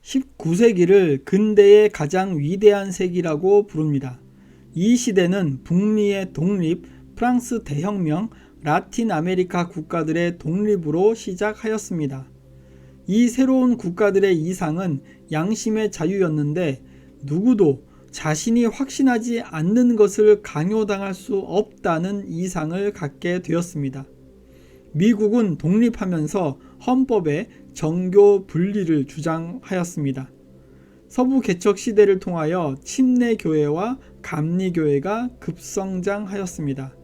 19세기를 근대의 가장 위대한 세기라고 부릅니다. 이 시대는 북미의 독립, 프랑스 대혁명, 라틴 아메리카 국가들의 독립으로 시작하였습니다. 이 새로운 국가들의 이상은 양심의 자유였는데 누구도 자신이 확신하지 않는 것을 강요당할 수 없다는 이상을 갖게 되었습니다. 미국은 독립하면서 헌법에 정교 분리를 주장하였습니다. 서부 개척 시대를 통하여 침례교회와 감리교회가 급성장하였습니다.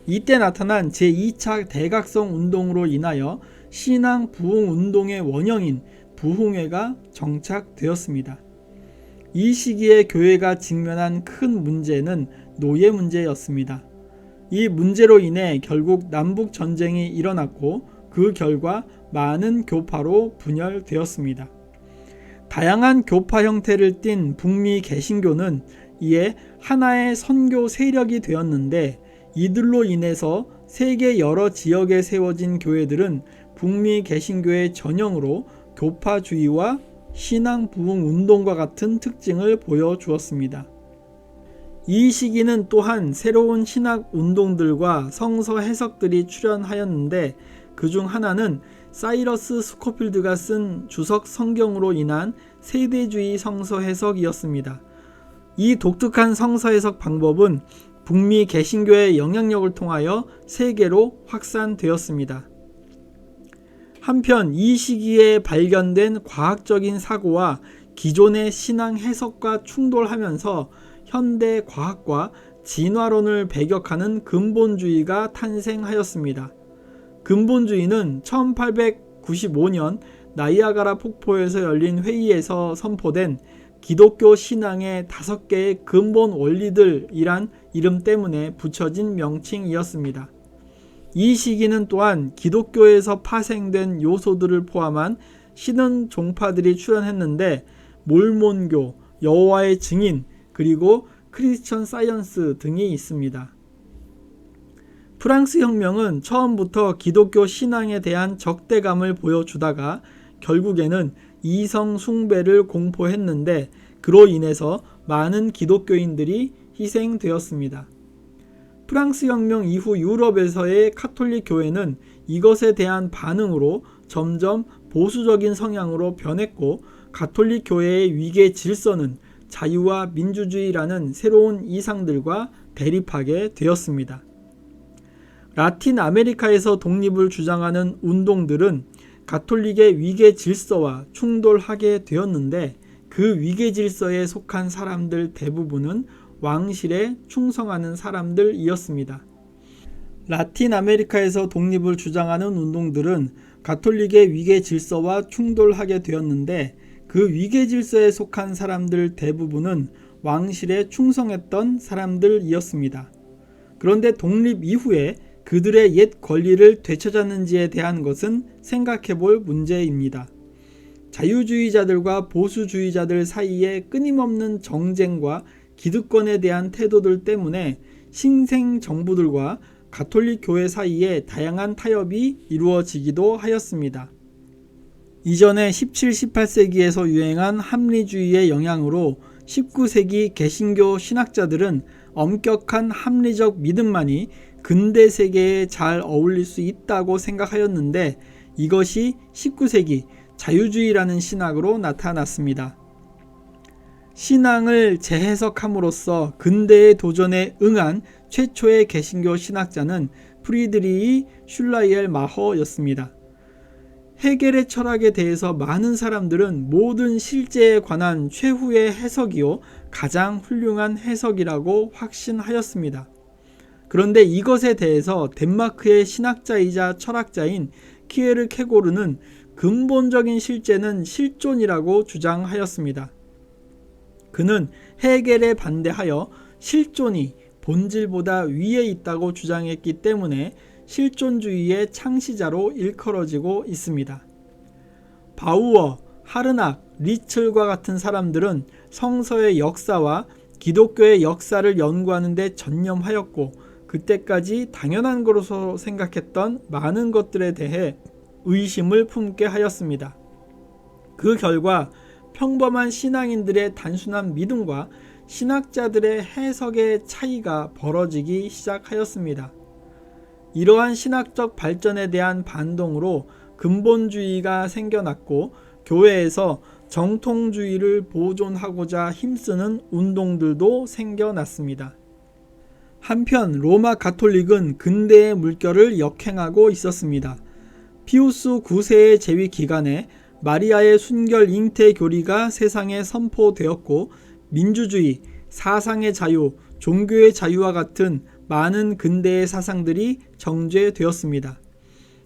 이때 나타난 제2차 대각성 운동으로 인하여 신앙 부흥 운동의 원형인 부흥회가 정착되었습니다. 이 시기에 교회가 직면한 큰 문제는 노예 문제였습니다. 이 문제로 인해 결국 남북 전쟁이 일어났고 그 결과 많은 교파로 분열되었습니다. 다양한 교파 형태를 띤 북미 개신교는 이에 하나의 선교 세력이 되었는데 이들로 인해서 세계 여러 지역에 세워진 교회들은 북미 개신교의 전형으로 교파주의와 신앙 부흥 운동과 같은 특징을 보여주었습니다. 이 시기는 또한 새로운 신학 운동들과 성서 해석들이 출현하였는데 그중 하나는 사이러스 스코필드가 쓴 주석 성경으로 인한 세대주의 성서 해석이었습니다. 이 독특한 성서 해석 방법은 북미 개신교의 영향력을 통하여 세계로 확산되었습니다. 한편 이 시기에 발견된 과학적인 사고와 기존의 신앙 해석과 충돌하면서 현대 과학과 진화론을 배격하는 근본주의가 탄생하였습니다. 근본주의는 1895년 나이아가라 폭포에서 열린 회의에서 선포된 기독교 신앙의 5개의 근본 원리들이란 이름 때문에 붙여진 명칭이었습니다. 이 시기는 또한 기독교에서 파생된 요소들을 포함한 신흥 종파들이 출현했는데 몰몬교, 여호와의 증인, 그리고 크리스천 사이언스 등이 있습니다. 프랑스 혁명은 처음부터 기독교 신앙에 대한 적대감을 보여주다가 결국에는 이성 숭배를 공포했는데 그로 인해서 많은 기독교인들이 희생되었습니다. 프랑스 혁명 이후 유럽에서의 카톨릭 교회는 이것에 대한 반응으로 점점 보수적인 성향으로 변했고 가톨릭 교회의 위계 질서는 자유와 민주주의라는 새로운 이상들과 대립하게 되었습니다. 라틴 아메리카에서 독립을 주장하는 운동들은 가톨릭의 위계 질서와 충돌하게 되었는데 그 위계 질서에 속한 사람들 대부분은 왕실에 충성하는 사람들이었습니다. 라틴 아메리카에서 독립을 주장하는 운동들은 가톨릭의 위계 질서와 충돌하게 되었는데 그 위계 질서에 속한 사람들 대부분은 왕실에 충성했던 사람들이었습니다. 그런데 독립 이후에 그들의 옛 권리를 되찾았는지에 대한 것은 생각해 볼 문제입니다. 자유주의자들과 보수주의자들 사이에 끊임없는 정쟁과 기득권에 대한 태도들 때문에 신생 정부들과 가톨릭 교회 사이에 다양한 타협이 이루어지기도 하였습니다. 이전에 17, 18세기에서 유행한 합리주의의 영향으로 19세기 개신교 신학자들은 엄격한 합리적 믿음만이 근대 세계에 잘 어울릴 수 있다고 생각하였는데 이것이 19세기 자유주의라는 신학으로 나타났습니다. 신앙을 재해석함으로써 근대의 도전에 응한 최초의 개신교 신학자는 프리드리히 슐라이엘 마허였습니다. 헤겔의 철학에 대해서 많은 사람들은 모든 실제에 관한 최후의 해석이요 가장 훌륭한 해석이라고 확신하였습니다. 그런데 이것에 대해서 덴마크의 신학자이자 철학자인 키에르케고르는 근본적인 실제는 실존이라고 주장하였습니다. 그는 헤겔에 반대하여 실존이 본질보다 위에 있다고 주장했기 때문에 실존주의의 창시자로 일컬어지고 있습니다. 바우어, 하르낙, 리첼과 같은 사람들은 성서의 역사와 기독교의 역사를 연구하는 데 전념하였고 그때까지 당연한 것으로 생각했던 많은 것들에 대해 의심을 품게 하였습니다. 그 결과 평범한 신앙인들의 단순한 믿음과 신학자들의 해석의 차이가 벌어지기 시작하였습니다. 이러한 신학적 발전에 대한 반동으로 근본주의가 생겨났고 교회에서 정통주의를 보존하고자 힘쓰는 운동들도 생겨났습니다. 한편 로마 가톨릭은 근대의 물결을 역행하고 있었습니다. 피우스 9세의 재위 기간에 마리아의 순결 잉태 교리가 세상에 선포되었고 민주주의, 사상의 자유, 종교의 자유와 같은 많은 근대의 사상들이 정죄되었습니다.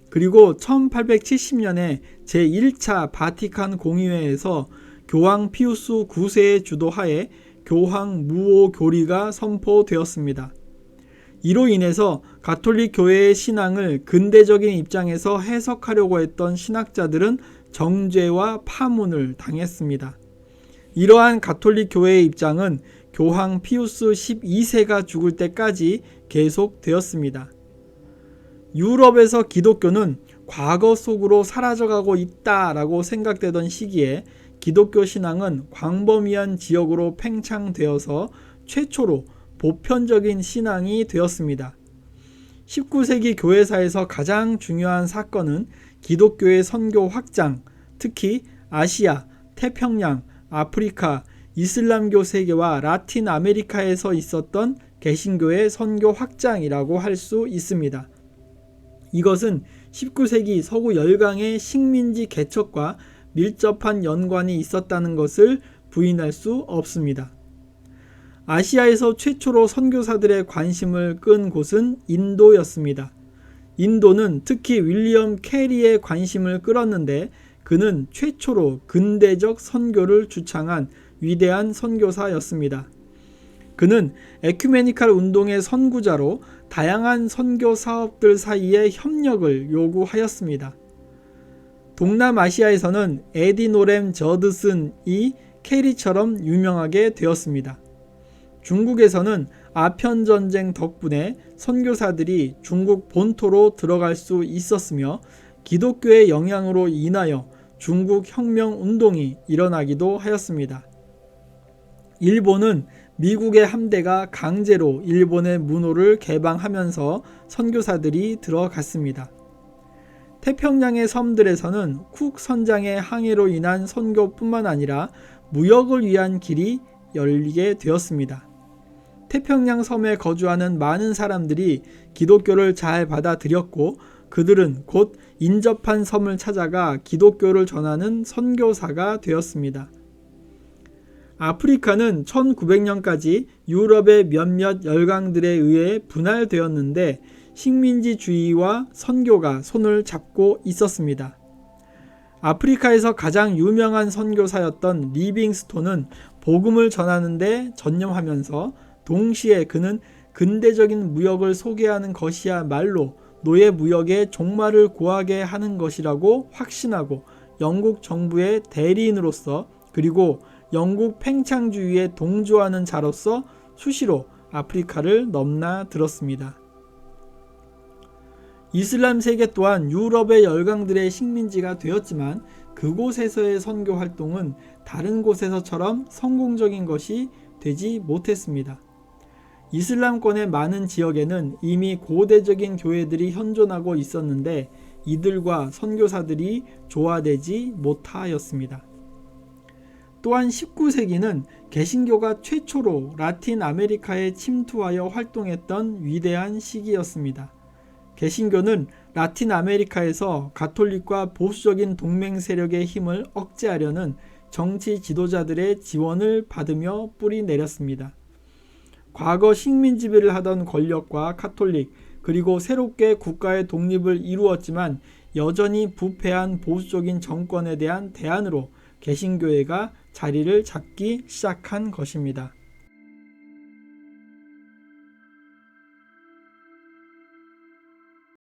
그리고 1870년에 제1차 바티칸 공의회에서 교황 피우스 9세의 주도하에 교황 무오 교리가 선포되었습니다. 이로 인해서 가톨릭 교회의 신앙을 근대적인 입장에서 해석하려고 했던 신학자들은 정죄와 파문을 당했습니다. 이러한 가톨릭 교회의 입장은 교황 피우스 12세가 죽을 때까지 계속되었습니다. 유럽에서 기독교는 과거 속으로 사라져가고 있다라고 생각되던 시기에 기독교 신앙은 광범위한 지역으로 팽창되어서 최초로 보편적인 신앙이 되었습니다. 19세기 교회사에서 가장 중요한 사건은 기독교의 선교 확장, 특히 아시아, 태평양, 아프리카, 이슬람교 세계와 라틴 아메리카에서 있었던 개신교의 선교 확장이라고 할 수 있습니다. 이것은 19세기 서구 열강의 식민지 개척과 밀접한 연관이 있었다는 것을 부인할 수 없습니다. 아시아에서 최초로 선교사들의 관심을 끈 곳은 인도였습니다. 인도는 특히 윌리엄 캐리의 관심을 끌었는데 그는 최초로 근대적 선교를 주창한 위대한 선교사였습니다. 그는 에큐메니칼 운동의 선구자로 다양한 선교 사업들 사이의 협력을 요구하였습니다. 동남아시아에서는 에디노렘 저드슨이 캐리처럼 유명하게 되었습니다. 중국에서는 아편전쟁 덕분에 선교사들이 중국 본토로 들어갈 수 있었으며 기독교의 영향으로 인하여 중국 혁명운동이 일어나기도 하였습니다. 일본은 미국의 함대가 강제로 일본의 문호를 개방하면서 선교사들이 들어갔습니다. 태평양의 섬들에서는 쿡 선장의 항해로 인한 선교뿐만 아니라 무역을 위한 길이 열리게 되었습니다. 태평양 섬에 거주하는 많은 사람들이 기독교를 잘 받아들였고 그들은 곧 인접한 섬을 찾아가 기독교를 전하는 선교사가 되었습니다. 아프리카는 1900년까지 유럽의 몇몇 열강들에 의해 분할되었는데 식민지주의와 선교가 손을 잡고 있었습니다. 아프리카에서 가장 유명한 선교사였던 리빙스톤은 복음을 전하는 데 전념하면서 동시에 그는 근대적인 무역을 소개하는 것이야말로 노예 무역의 종말을 고하게 하는 것이라고 확신하고 영국 정부의 대리인으로서 그리고 영국 팽창주의에 동조하는 자로서 수시로 아프리카를 넘나들었습니다. 이슬람 세계 또한 유럽의 열강들의 식민지가 되었지만 그곳에서의 선교 활동은 다른 곳에서처럼 성공적인 것이 되지 못했습니다. 이슬람권의 많은 지역에는 이미 고대적인 교회들이 현존하고 있었는데 이들과 선교사들이 조화되지 못하였습니다. 또한 19세기는 개신교가 최초로 라틴 아메리카에 침투하여 활동했던 위대한 시기였습니다. 개신교는 라틴 아메리카에서 가톨릭과 보수적인 동맹 세력의 힘을 억제하려는 정치 지도자들의 지원을 받으며 뿌리내렸습니다. 과거 식민지배를 하던 권력과 가톨릭 그리고 새롭게 국가의 독립을 이루었지만 여전히 부패한 보수적인 정권에 대한 대안으로 개신교회가 자리를 잡기 시작한 것입니다.